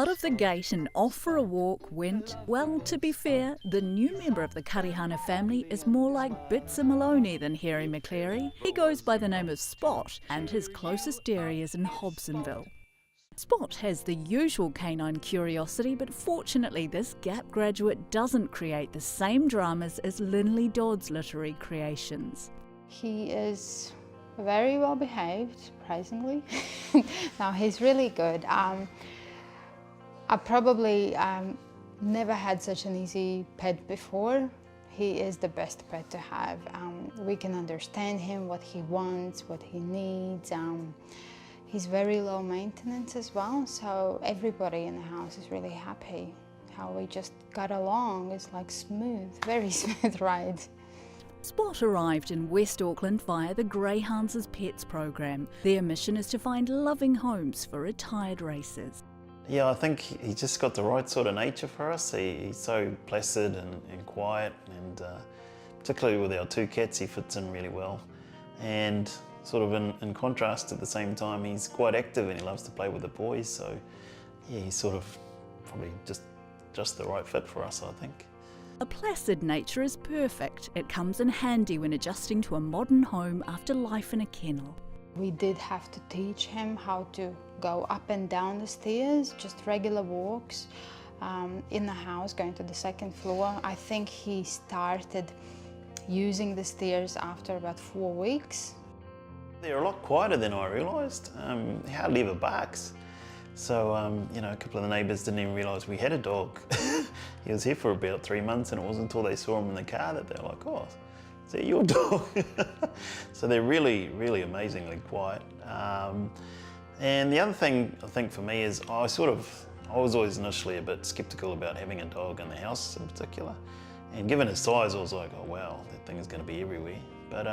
Out of the gate and off for a walk went, well, to be fair, the new member of the Karehana family is more like Bitsa Maloney than Harry McCleary. He goes by the name of Spot, and his closest dairy is in Hobsonville. Spot has the usual canine curiosity, but fortunately this GAP graduate doesn't create the same dramas as Linley Dodd's literary creations. He is very well behaved, surprisingly. No, he's really good. I probably never had such an easy pet before. He is the best pet to have. We can understand him, what he wants, what he needs. He's very low maintenance as well, so everybody in the house is really happy. How we just got along is like smooth, very smooth ride. Spot arrived in West Auckland via the Greyhounds as Pets program. Their mission is to find loving homes for retired racers. Yeah, I think he just got the right sort of nature for us. He's so placid and quiet, and particularly with our two cats, he fits in really well. And sort of in contrast, at the same time, he's quite active and he loves to play with the boys. So yeah, he's sort of probably just the right fit for us, I think. A placid nature is perfect. It comes in handy when adjusting to a modern home after life in a kennel. We did have to teach him how to go up and down the stairs, just regular walks in the house, going to the second floor. I think he started using the stairs after about 4 weeks. They're a lot quieter than I realised. He hardly ever barks. So, you know, a couple of the neighbours didn't even realise we had a dog. He was here for about 3 months, and it wasn't until they saw him in the car that they were like, oh, is that your dog? So they're really, really amazingly quiet. And the other thing I think for me is I was always initially a bit sceptical about having a dog in the house in particular. And given his size, I was like, oh wow, that thing is going to be everywhere. But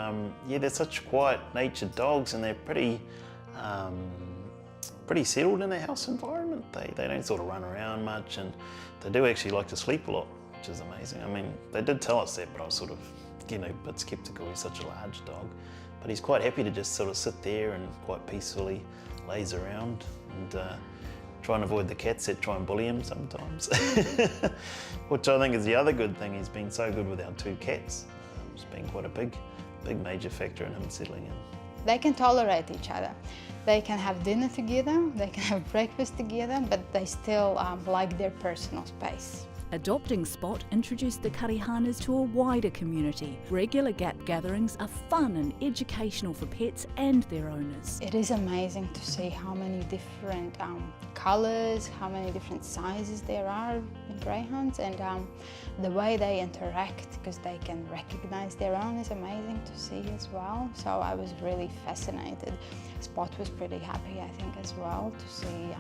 yeah, they're such quiet natured dogs, and they're pretty settled in their house environment. They don't sort of run around much, and they do actually like to sleep a lot, which is amazing. I mean, they did tell us that, but I was sort of getting a bit sceptical. He's such a large dog. But he's quite happy to just sort of sit there and quite peacefully laze around, and try and avoid the cats that try and bully him sometimes. Which I think is the other good thing. He's been so good with our two cats. It's been quite a big major factor in him settling in. They can tolerate each other. They can have dinner together, they can have breakfast together, but they still like their personal space. Adopting Spot introduced the Karehanas to a wider community. Regular GAP gatherings are fun and educational for pets and their owners. It is amazing to see how many different colours, how many different sizes there are in greyhounds, and the way they interact, because they can recognise their own, is amazing to see as well. So I was really fascinated. Spot was pretty happy, I think, as well, to see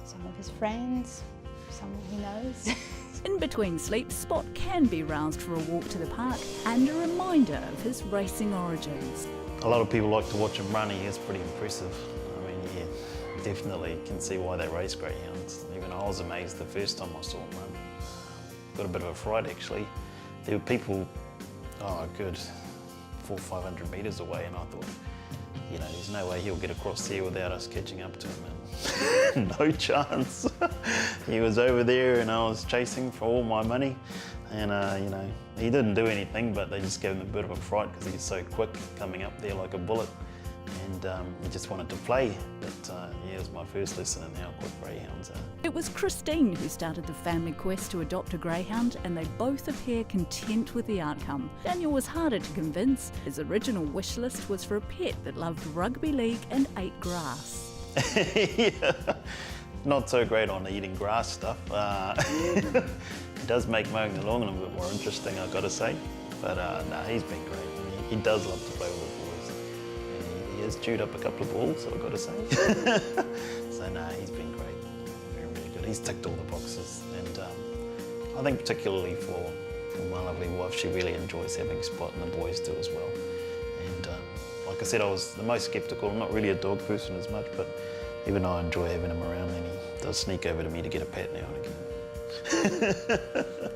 some of his friends, someone he knows. In between sleeps, Spot can be roused for a walk to the park, and a reminder of his racing origins. A lot of people like to watch him run. He is pretty impressive. I mean, yeah, definitely can see why they race greyhounds. Even I was amazed the first time I saw him run. Got a bit of a fright actually. There were people, oh good, 400 or 500 metres away, and I thought, you know, there's no way he'll get across there without us catching up to him. And no chance. He was over there and I was chasing for all my money. And, you know, he didn't do anything, but they just gave him a bit of a fright because he's so quick coming up there like a bullet. And he just wanted to play. But yeah, it was my first lesson in how quick greyhounds are. It was Christine who started the family quest to adopt a greyhound, and they both appear content with the outcome. Daniel was harder to convince. His original wish list was for a pet that loved rugby league and ate grass. Yeah. Not so great on eating grass stuff. It does make mowing the lawn a little bit more interesting, I've got to say. But no, he's been great. He does love to play with the boys. And he has chewed up a couple of balls, I've got to say. So no, he's been great. Really good. He's ticked all the boxes. And I think particularly for my lovely wife, she really enjoys having Spot, and the boys do as well. And like I said, I was the most sceptical. I'm not really a dog person as much, but even I enjoy having him around, and he does sneak over to me to get a pat now and again.